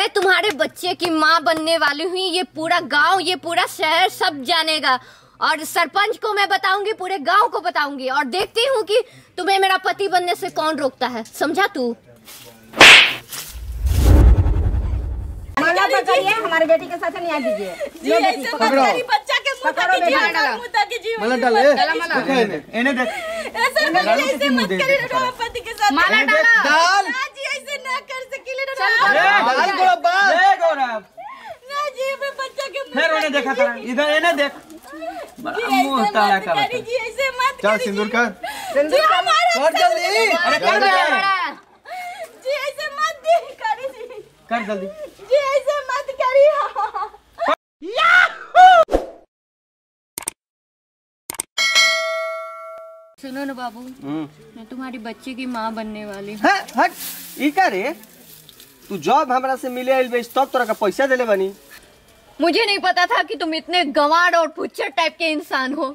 मैं तुम्हारे बच्चे की माँ बनने वाली हूँ। ये पूरा गांव, ये पूरा शहर सब जानेगा। और सरपंच को मैं बताऊंगी, पूरे गांव को बताऊंगी। और देखती हूँ कि तुम्हें मेरा पति बनने से कौन रोकता है। समझा तू? हमारे बेटी के साथ नहीं आ दीजिए। बच्चा के मुंह तक कीजिए, माला डाले, इन्हें देख, ऐसे मत करिए पति के साथ। माला डाल जी, ऐसे ना कर सकीले ना जी। मैं बच्चा के फिर उन्हें देखा था, इधर इन्हें देख, मुंह ताला कर जी, ऐसे मत चल सिंदूर कर, कर जल्दी। अरे कर दे जी, ऐसे मत करिए जी, कर जल्दी जी ऐसे मत करिए। सुनो ना बाबू, मैं तुम्हारी बच्ची की माँ बनने वाली हूँ। हट, ई का रे? तू जॉब हमरा से मिले आइल बेस तब तोरा का पैसा देले बनी। मुझे नहीं पता था कि तुम इतने गंवार और पुच्चर टाइप के इंसान हो।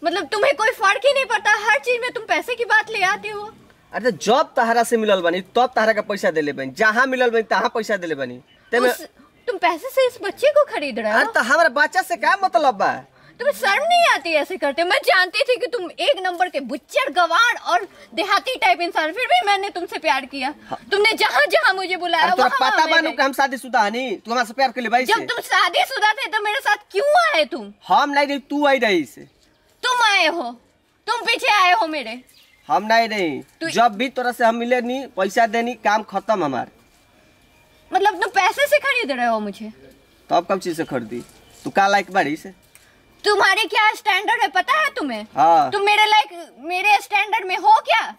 मतलब तुम्हें कोई फर्क ही नहीं पड़ता, हर चीज में तुम पैसे की बात ले आते हो। अरे जॉब तहरा से मिलल बनी तब तहरा का पैसा देले बनी, जहाँ मिलल बनी तहाँ पैसा देले बनी। तुम पैसे से इस बच्चे को खरीद रहे हो? तो हमारे बच्चा से क्या मतलब बा? तुम्हें शर्म नहीं आती ऐसे करते? मैं जानती थी कि तुम एक नंबर के बुच्चर, गवार और देहाती टाइप इंसान, फिर भी मैंने तुमसे प्यार किया। तुमने जहाँ जहाँ मुझे बुलाया वहाँ पता बानू कि हम शादीशुदा हनी, तू हमारे से प्यार कर ले भाई। जब तुम शादीशुदा थे तो मेरे साथ क्यों आए तुम? हम नहीं रही, तू आई रही से। तुम आए हो, तुम पीछे आए हो मेरे। हम नहीं रही, जब भी तोरा से हम मिले नहीं, पैसा देनी, काम खत्म हमार। मतलब तुम पैसे से खरीद रहे हो मुझे? तो अब कब चीज से खरीदी? तू का लायक बड़ी से? तुम्हारे क्या स्टैंडर्ड है पता है तुम्हें? हाँ। तुम मेरे लायक, मेरे स्टैंडर्ड में हो क्या?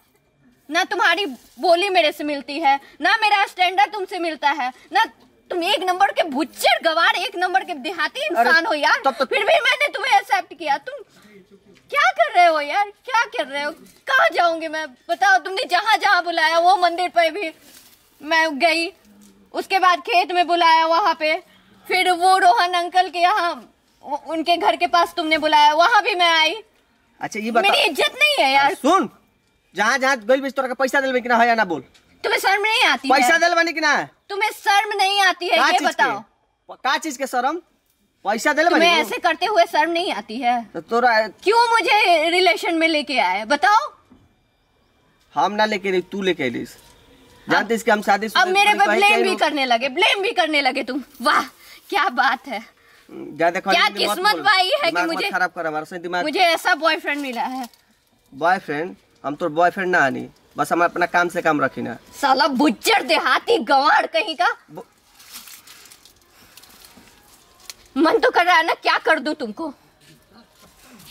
ना तुम्हारी बोली मेरे से मिलती है, ना मेरा स्टैंडर्ड तुमसे मिलता है, ना तुम एक नंबर के बुच्चर, गवार, एक नंबर के देहाती इंसान हो यार। फिर भी मैंने तुम्हें एक्सेप्ट किया। तुम क्या कर रहे हो यार, क्या कर रहे हो? कहाँ जाऊंगी मैं, बताओ? तुमने जहाँ जहाँ बुलाया, वो मंदिर पर भी मैं गई, उसके बाद खेत में बुलाया वहाँ पे, फिर वो रोहन अंकल के यहाँ, उनके घर के पास तुमने बुलाया, वहाँ भी मैं आई। अच्छा ये बता, मेरी इज्जत नहीं है यार। सुन, जहाँ जहाँ गइल बेच तोरा का पैसा दिलबे कि ना है या ना बोल? तुम्हें शर्म नहीं आती? पैसा दिलबे कि ना? तुम्हें शर्म नहीं आती है ये बताओ? का चीज के शर्म? पैसा दिलबे? तुम्हें ऐसे करते हुए शर्म नहीं आती है? तो तोरा क्यों मुझे रिलेशन में लेके आए बताओ? हम ना लेके रही, तू लेके आई। जानते इसके हम शादी अब मेरे पे ब्लेम भी करने लगे, ब्लेम भी करने लगे तुम। वाह क्या बात है, क्या किस्मत पाई है कि मुझे खराब कर हमारा दिमाग। मुझे ऐसा बॉयफ्रेंड मिला है। बॉयफ्रेंड? हम तो बॉयफ्रेंड ना आनी, बस हम अपना काम से काम रखी ना। साला बुच्चर देहाती गंवार कहीं का। मन तो कर रहा है ना, क्या कर दूं तुमको?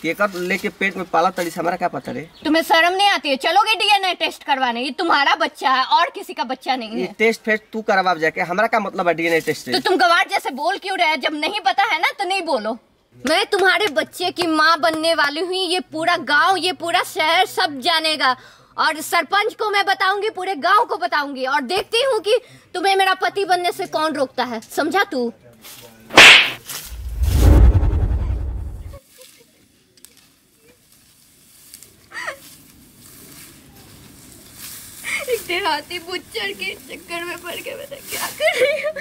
केकर लेके पेट में पाला तड़ी से हमारा क्या पता रे? तुम्हें शर्म नहीं आती है? चलोगे डीएनए टेस्ट करवाने? ये तुम्हारा बच्चा है और किसी का बच्चा नहीं है। टेस्ट फेस्ट तू करवा जाके, हमारा क्या मतलब है डीएनए टेस्ट? तो तुम गवार जैसे बोल क्यों रहे? जब नहीं पता है ना तो नहीं बोलो। मैं तुम्हारे बच्चे की माँ बनने वाली हूँ। ये पूरा गांव, ये पूरा शहर सब जानेगा। और सरपंच को मैं बताऊंगी, पूरे गांव को बताऊंगी। और देखती हूँ कि तुम्हें मेरा पति बनने से कौन रोकता है। समझा तू? एक देहाती बुच्चर के चक्कर में पड़ के मैं क्या कर रही हूँ।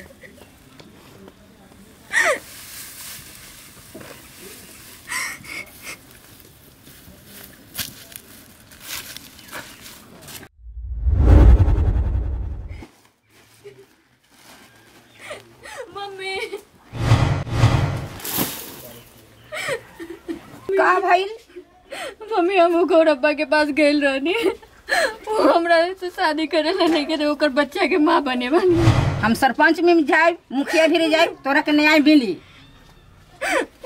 मम्मी का भाई? मम्मी हम गौरब्बा के पास गए रहनी, वो हमरा से शादी करे नहीं के ओकर बच्चा के माँ बने बनी। हम सरपंच में जाए, मुखिया भी जाए, तोरा के न्याय मिली।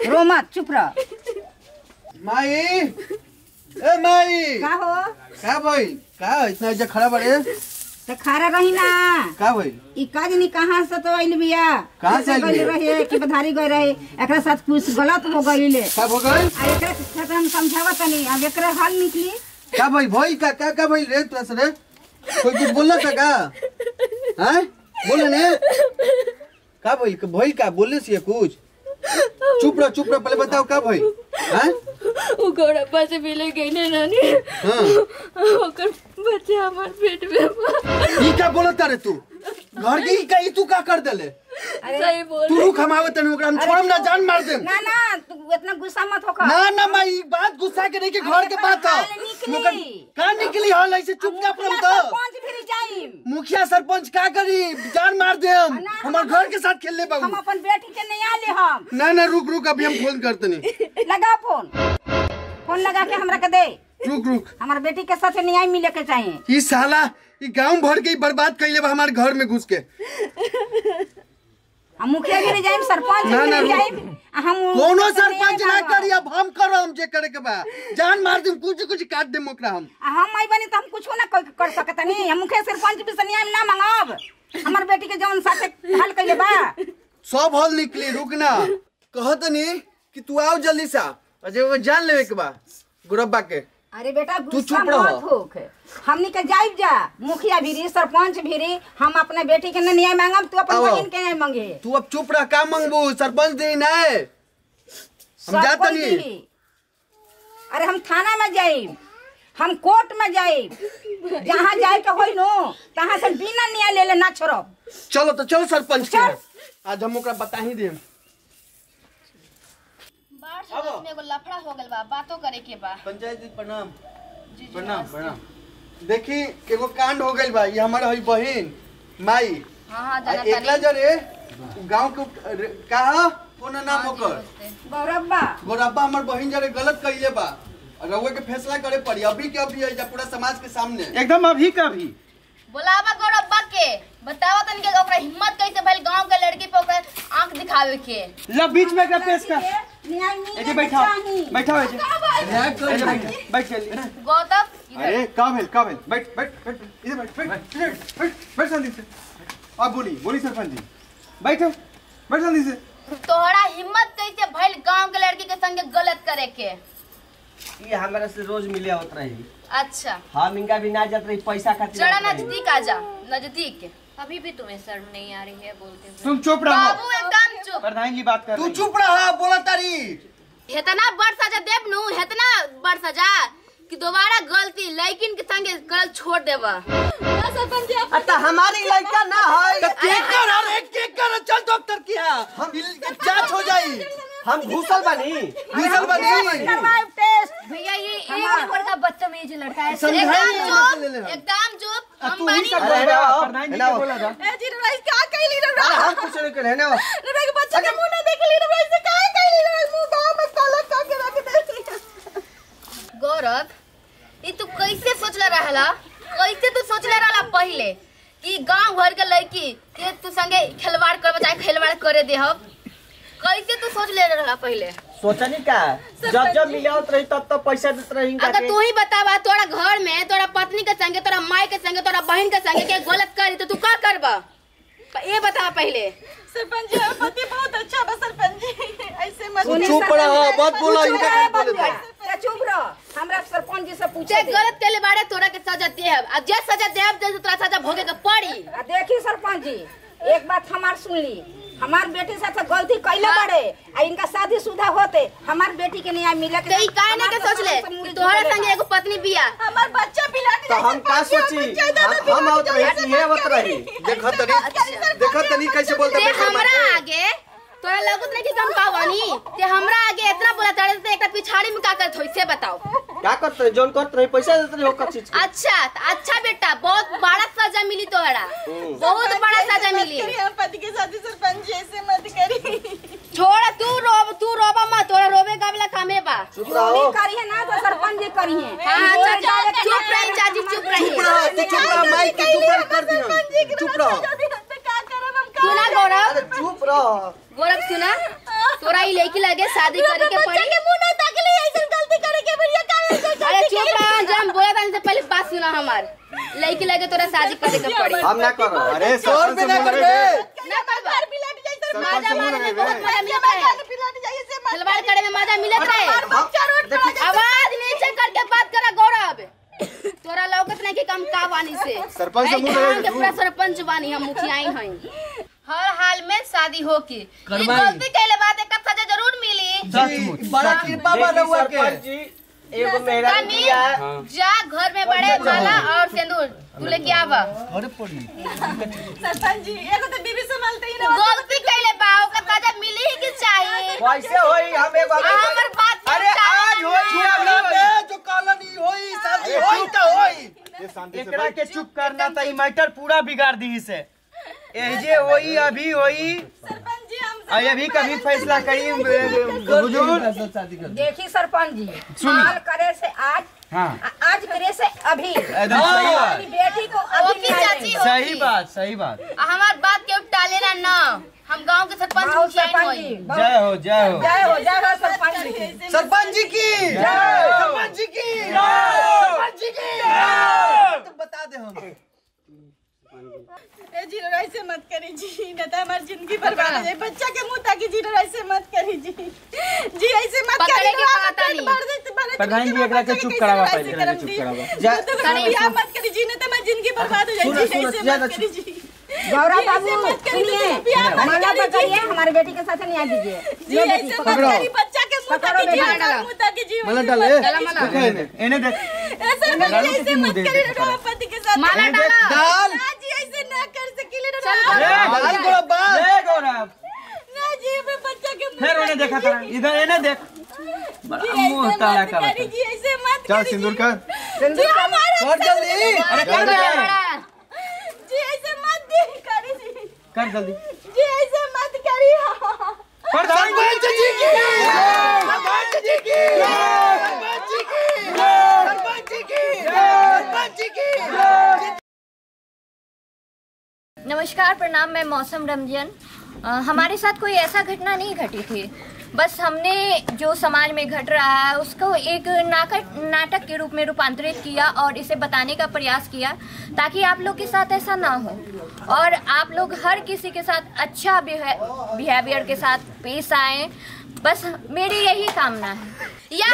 रो मत, चुप रह। माई, ए माई, का हो? का भाई? का इतना इज्जत खड़ा बड़े? तो खारा रही ना। का भाई? ई काजनी कहाँ से तो आइल बिया? कहाँ से आइल बिया? रहे कि बधारी गए रहे, एकरा साथ कुछ गलत हो गइले। का हो गइल? आ एकरा साथ हम समझावत नहीं, अब एकरा हल निकली। का भाई भाई का भाई रे तू ऐसे रे? कोई कुछ बोलना था का? हैं? बोले ने? का भाई का बोलने से कुछ? चुप रह पहले बताओ का भाई? हैं? वो गौरब्बा से मिले गई ना नानी। हां। ओकर बच्चा हमार पेट में। ई का बोलता रे तू? घर की कहीं तू का कर देले सही बोल तू रुक हम आवत नहीं हम छोड़म ना जान मार दे ना ना तू इतना गुस्सा मत होकर ना ना मैं ई बात गुस्सा के नहीं के घर के बात है का निकली हाल ऐसे चुपचाप रह तो सरपंच फिर जाई मुखिया सरपंच का करी जान मार दे हम हमार घर के साथ खेलने हम बाबू अपन बेटी के नहीं आले हम ना ना रुक रुक अभी हम फोन करते नहीं लगा फोन लगा के हमरा के दे रुक रुक हमार बेटी के साथ न्याय मिले के चाहिए ई साला ई गांव भर के बर्बाद कइले बा हमारे घर में घुस के हम मुखिया गिर जाइम सरपंच ना, ना, गिर जाइम हम कोनो सरपंच ना करी अब हम करो हम जे करे के बा जान मार दे कुछ कुछ काट दे मोकरा हम आई बनी तो हम कुछ ना कर सकत नहीं हम मुखिया सरपंच भी न्याय ना मांगब हमार बेटी के जौन साथे हाल कइले बा सब हल निकली रुक ना कहत नहीं कि तू आओ जल्दी से अजय वो जान लेवे के बा गुरब्बा के अरे बेटा तू गुस्सा चुप रह। मत होक हमनी के जाइब जा मुखिया भी सरपंच भी हम अपने बेटी के न न्याय मांगब तू अपन आओ। बहन के न्याय मांगे तू अब चुप रह का मांगबू सरपंच दे ना हम जात सरपंच नहीं दी। अरे हम थाना में जाइब हम कोर्ट में जाइब जहाँ जाए के होई नो तहाँ से बिना न्याय ले ना छोड़ब चलो तो चलो सरपंच के चल। आज हम ओकरा बता ही देम बाढ़ समझ में एगो लफड़ा हो गल बा बातों करे के बा पंचायत जी प्रणाम प्रणाम प्रणाम देखी एगो कांड हो गइल बा ये हमारे हई बहन माई हां एकला जरे गांव के कहा कोना नाम ओकर गौरब्बा गोरब्बा हमार बहन जरे गलत कइले बा रउए के फैसला करे पड़ी अभी के अभी है पूरा समाज के सामने एकदम अभी का भी बुलावा गौरब्बा के बतावा तन के ओकरा हिम्मत कैसे भइल गांव के लड़की पे ओकरा आंख दिखावे के ला बीच में का पेश कर न्याय मिले एजे बैठा बैठा हो न्याय कर एजे बैठ बैठ चल गौतम अरे का भेल बैठ बैठ बैठ इधर बैठ बैठ बैठ शांति से अब बोली सरपंच जी बैठो बैठ शांति से तोहरा हिम्मत कैसे भइल गांव के लड़की के संगे गलत करे के ये हमारे से रोज मिले होत रही अच्छा हम इनका भी ना जात रही पैसा खातिर जरा नजदीक आ जा नजदीक अभी भी तुम्हें शर्म नहीं आ रही है बोलते हुए तुम चुप रहो बाबू एकदम चुप प्रधान जी बात कर तू रही चुप रहा बोला तारी हेतना बड़ सजा देब नु हेतना बड़ सजा कि दोबारा गलती लेकिन के संगे करल छोड़ देबा सरपंच जी अच्छा हमारी लड़का ना है के कर चल डॉक्टर किया जांच हो जाई हम घुसल बनी करवाइब टेस्ट भैया ये एक नंबर का बदतमीज लड़का है समझाई एकदम चुप हम बानी प्रधान जी के बोला था ए जी रे का कहली रे हम कुछ नहीं करे ना रे के बच्चा के मुंह ना देखली रे से का कहली रे मुंह गांव में काला का के रख दे गौरव ये तू कैसे सोचला रहला कैसे तू सोचले रहला पहले कि गांव भर के लड़की के तू संगे खिलवाड़ करबा चाहे खिलवाड़ करे दे हम कैसे तू सोच ले रहला पहले सोचनी का जब मिले होत रही तब पैसा देत रही अगर तू ही बतावा तोरा घर में तोरा पत्नी के संगे तोरा माई के संगे तोरा बहन के संगे के गलत करी तो तू का करबा ये बता पहले सरपंच जी पति बहुत अच्छा बा सरपंच जी ऐसे मत चुप रहा मत बोला इनका बोले क्या चुप रह हमरा सरपंच जी से जे पूछे गलत केले बारे तोरा के सजा देब आ जे सजा देब जे तोरा सजा भोगे के पड़ी देखी सरपंच जी एक बात हमार सुन ली हमार बेटी साथ गलती कैले बड़े आ इनका शादीशुदा होते हमार बेटी के न्याय मिले ते काहे ने के सोच ले कि तोहरा संगे एगो पत्नी बिया हमार बच्चा पिला के तो हम का सोची हम आवत रही ये आवत रही देखत तनी कैसे बोलते ते हमरा आगे तोरा लगत नहीं कि कम पावानी ते हमरा आगे इतना बोला तारे से एकटा पिछाड़ी में का करत होई से बताओ क्या करते रही जोन करते रही पैसा देते रही ओकर चीज अच्छा बेटा बहुत बड़ा सजा मिली तोहरा बहुत बड़ा सजा मिली हम पति के साथ सरपंच जी ऐसे मत करी छोड़ तू रोबा मत तोरा रोवे का वाला कामे बा चुप रहो करिए ना तो सरपंच जी करिए हां चुप रही चाची चुप रही चुप रहा माइक के चुप कर दियो चुप रहो का करब हम सुना गौरव अरे चुप रहो गौरव सुना तोरा ही लड़की लगे शादी करे के पड़ी के मुंह ना ताकली ऐसे गलती करे के भैया का अरे चुप रह जब बोला था से पहले बात सुना हमार लड़की लगे तोरा शादी करे के पड़ी हम ना करो अरे सर पे ना करबे ना करबा पिलाट जाई मजा मारे में बहुत मजा मिलता है पिलाट जाई से मत खिलवाड़ करे में मजा मिलता है बच्चा रोड पर आवाज नीचे करके बात करा गौरव तोरा लौकत नहीं कि कम का बानी से सरपंच से मुंह गाँव लगे के पूरा सरपंच बानी हम मुखियाई हई हर हाल में शादी हो की ये गलती कैले बात एक सजा जरूर मिली जी बड़ा कृपा बा रहुआ के जी एगो मेरा दिया। जा घर में बड़े माला और सिंदूर तू लेके आवा। अरे पड़ी सरपंच जी एगो तो बीबी संभालते ही ना। गलती कैले बा ओकर ताजा मिली ही के चाहिए। कैसे होई हम एगो हमर बात अरे आज होई बे जो कॉलोनी होई शादी होई त होई। एकरा के चुप करना त ई मैटर पूरा बिगाड़ दी से। एजे होई अभी होई सरपंच जी हम अभी कभी फैसला करी बुजुर्ग। शादी कर देखी सरपंच जी, हाल करे से आज, हाँ आज करे से अभी, एकदम सही बात। अपनी बेटी को अभी ओके न्याय चाची देंगे। सही बात सही बात। हमार बात के टाले ना हम गांव के सरपंच बहुत मुखिया सरपंच होई। जी, जय हो जय हो। जय हो सरपंच जी की। सरपंच जी की सरपंच जी की सरपंच जी की तुम बता दे हम। ए जीरो ऐसे मत करी जी, नहीं तो हमारी जिंदगी बर्बाद हो जाए। बच्चा के मुंह ताकि जीरो ऐसे मत करी जी। जी ऐसे मत पकड़े करी। के पता नहीं। प्रधान जी एकरा के चुप करावा पहले, एकरा के चुप करावा। जा मत करी जी, नहीं तो हमारी जिंदगी बर्बाद हो जाए। जी ऐसे मत करी जी। गौरव बाबू ऐसे मत करी, सुनिए, तो बियाह मत माला करी पकड़िए, जी। हमारे बेटी के साथ न्याय दीजिए। जी ले ऐसे बेटी मत पकड़ो। करी, बच्चा के मुंह ताकि जी, हमारे मुंह ताकि जी। मला डाले एने देख ऐसे मत करी, ऐसे मत करी रो पति के साथ। माला एने देख डाला। डाल ना जी ऐसे ना कर सकीले रो। डाल को बात ले गौरव ना जी मैं बच्चा के मुंह फिर उन्हें देखा था इधर एने देख बड़ा मुंह ताला का करी जी, ऐसे मत चल करी सिंदूर जी। कर। जी हमारा कर जल्दी अरे कर दे जी ऐसे मत करी जी। कर जल्दी जी ऐसे मत करी। प्रधान सरपंच जी की सरपंच जी की सरपंच जी की सरपंच जी की सरपंच जी की। नमस्कार प्रणाम, मैं मौसम रमजन। हमारे साथ कोई ऐसा घटना नहीं घटी थी, बस हमने जो समाज में घट रहा है उसको एक नाटक के रूप में रूपांतरित किया और इसे बताने का प्रयास किया ताकि आप लोग के साथ ऐसा ना हो और आप लोग हर किसी के साथ अच्छा बिहेवियर के साथ पेश आए। बस मेरी यही कामना है। या